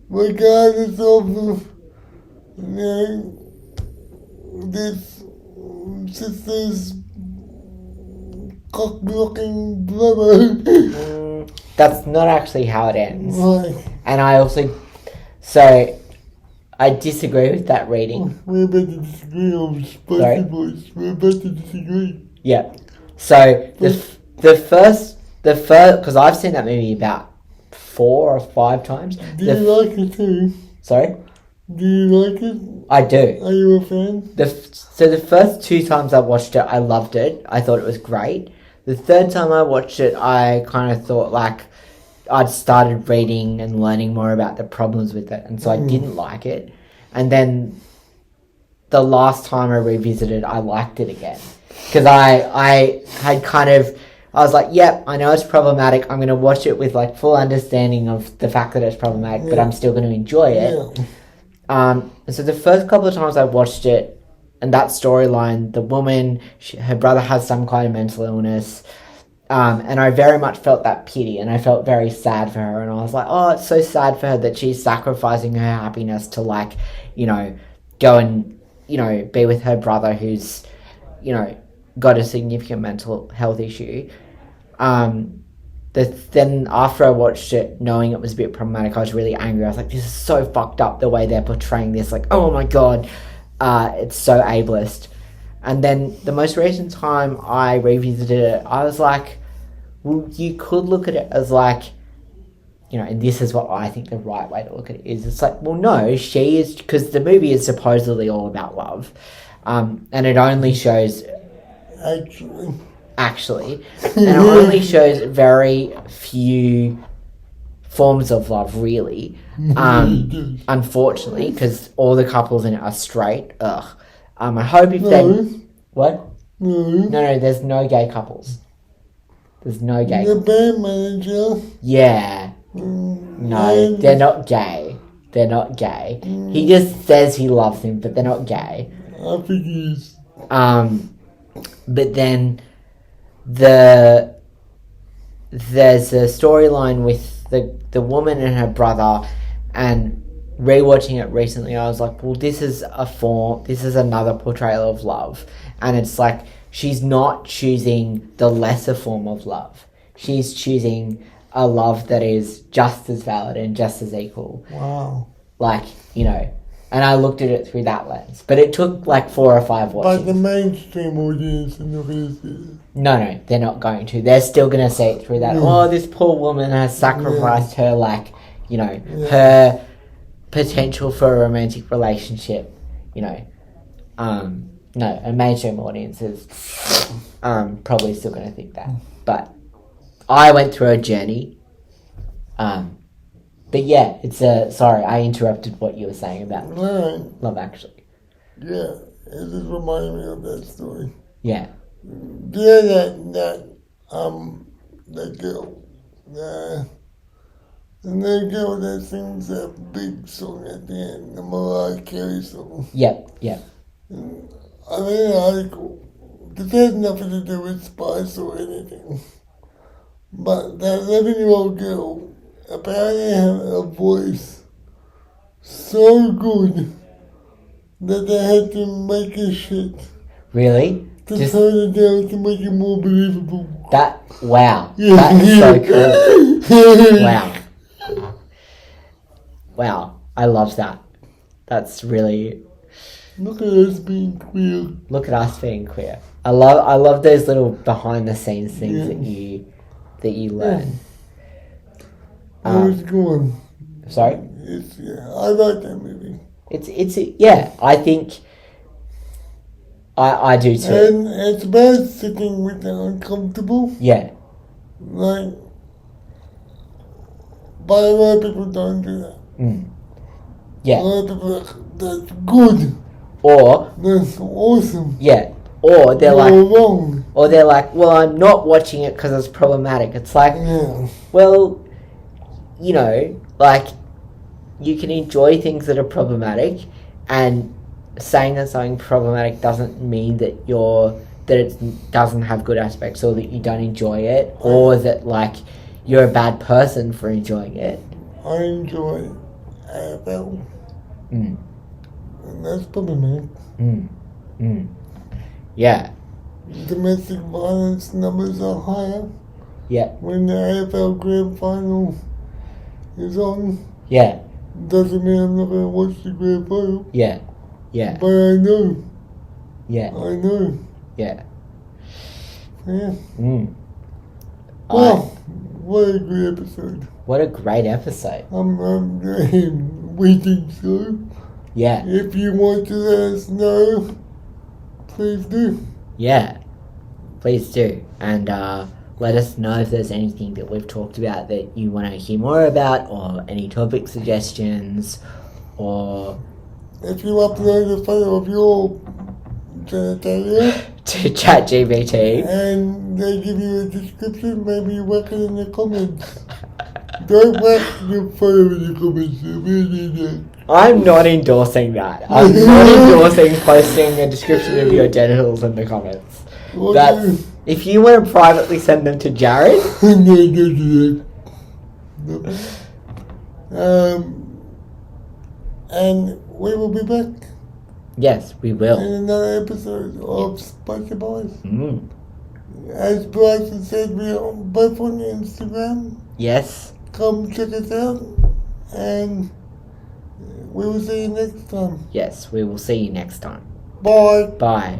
Speaker 1: regardless of this sister's cock-blocking brother.
Speaker 2: That's not actually how it ends.
Speaker 1: Right.
Speaker 2: And I also... So, I disagree with that reading.
Speaker 1: We're about to disagree on Spicy Boys. We're about to disagree.
Speaker 2: Yeah. So, the first... Because I've seen that movie about 4 or 5 times.
Speaker 1: Do you like it too?
Speaker 2: Sorry?
Speaker 1: Do you like it?
Speaker 2: I do.
Speaker 1: Are you a fan?
Speaker 2: So the first 2 times I watched it, I loved it. I thought it was great. The third time I watched it, I kind of thought like I'd started reading and learning more about the problems with it, and so I didn't like it. And then the last time I revisited, I liked it again because I had kind of... I was like, yep, I know it's problematic. I'm going to watch it with like full understanding of the fact that it's problematic, but I'm still going to enjoy it. And so the first couple of times I watched it, and that storyline, the woman, her brother has some kind of mental illness, and I very much felt that pity, and I felt very sad for her, and I was like, oh, it's so sad for her that she's sacrificing her happiness to like, go and, be with her brother who's, got a significant mental health issue. Then after I watched it, knowing it was a bit problematic, I was really angry. I was like, this is so fucked up the way they're portraying this. Like, oh my God, it's so ableist. And then the most recent time I revisited it, I was like, well, you could look at it as like, and this is what I think the right way to look at it is. It's like, well, no, she is, because the movie is supposedly all about love. And it only shows... Actually. And it only shows very few forms of love, really. Unfortunately, because all the couples in it are straight. Ugh. I hope if they... What? No, there's no gay couples. There's no gay
Speaker 1: couples. The band manager.
Speaker 2: Yeah. No, they're not gay. They're not gay. He just says he loves him, but they're not gay.
Speaker 1: I think he is.
Speaker 2: But then there's a storyline with the woman and her brother, and rewatching it recently, I was like, well, this is another portrayal of love, and it's like she's not choosing the lesser form of love. She's choosing a love that is just as valid and just as equal.
Speaker 1: Wow.
Speaker 2: Like, and I looked at it through that lens. But it took like 4 or 5 watches.
Speaker 1: But the mainstream audience are not going to see it.
Speaker 2: No, they're not going to. They're still going to see it through that. Oh, this poor woman has sacrificed her, like, her potential for a romantic relationship. No, a mainstream audience is probably still going to think that. But I went through a journey. But yeah, sorry, I interrupted what you were saying about Love Actually.
Speaker 1: Yeah, it just reminded me of that story.
Speaker 2: Yeah.
Speaker 1: Yeah, that girl. And that girl that sings that big song at the end, the Mariah Carey song.
Speaker 2: Yep.
Speaker 1: I read an article. This has nothing to do with spice or anything. But that 11-year-old girl apparently had a voice so good that they had to make a shit
Speaker 2: Really?
Speaker 1: to turn it down to make it more believable.
Speaker 2: Wow. That is so cool. Wow. Wow. I love that. That's really...
Speaker 1: Look at us being queer.
Speaker 2: Look at us being queer. I love those little behind the scenes things that you learn.
Speaker 1: It's good.
Speaker 2: Sorry?
Speaker 1: I like that movie.
Speaker 2: Yeah, I think I do too.
Speaker 1: And it's about sitting with the uncomfortable.
Speaker 2: Yeah.
Speaker 1: Like, but a lot of people don't do that.
Speaker 2: Yeah.
Speaker 1: A lot of people are like, that's good.
Speaker 2: Or
Speaker 1: That's awesome.
Speaker 2: yeah. Or they're
Speaker 1: wrong.
Speaker 2: Or they're like, well, I'm not watching it because it's problematic. It's like, well, you know, like, you can enjoy things that are problematic, and saying that something problematic doesn't mean that it doesn't have good aspects, or that you don't enjoy it, or that, like, you're a bad person for enjoying it.
Speaker 1: I enjoy AFL. And that's problematic.
Speaker 2: Yeah.
Speaker 1: Domestic violence numbers are higher.
Speaker 2: Yeah.
Speaker 1: When the AFL Grand Final is on.
Speaker 2: Yeah.
Speaker 1: Doesn't mean I'm not going to watch the Grand Final.
Speaker 2: Yeah. Yeah.
Speaker 1: But I know.
Speaker 2: Yeah.
Speaker 1: I know.
Speaker 2: Yeah.
Speaker 1: Yeah.
Speaker 2: Well,
Speaker 1: what a great episode.
Speaker 2: What a great episode.
Speaker 1: We think so.
Speaker 2: Yeah.
Speaker 1: If you want to let us know, please do.
Speaker 2: Yeah. Please do. And let us know if there's anything that we've talked about that you want to hear more about, or any topic suggestions, or...
Speaker 1: If you upload a photo of your genitalia
Speaker 2: to ChatGPT,
Speaker 1: and they give you a description, maybe you whack it in the comments. Don't whack the photo in the comments.
Speaker 2: I'm not endorsing that. I'm not endorsing posting a description of your genitals in the comments. That's... If you want to privately send them to Jarrod...
Speaker 1: And we will be back.
Speaker 2: Yes, we will.
Speaker 1: In another episode of Spicy Boys. As Bryson said, we are both on Instagram.
Speaker 2: Yes.
Speaker 1: Come check us out. And we will see you next time.
Speaker 2: Yes, we will see you next time.
Speaker 1: Bye.
Speaker 2: Bye.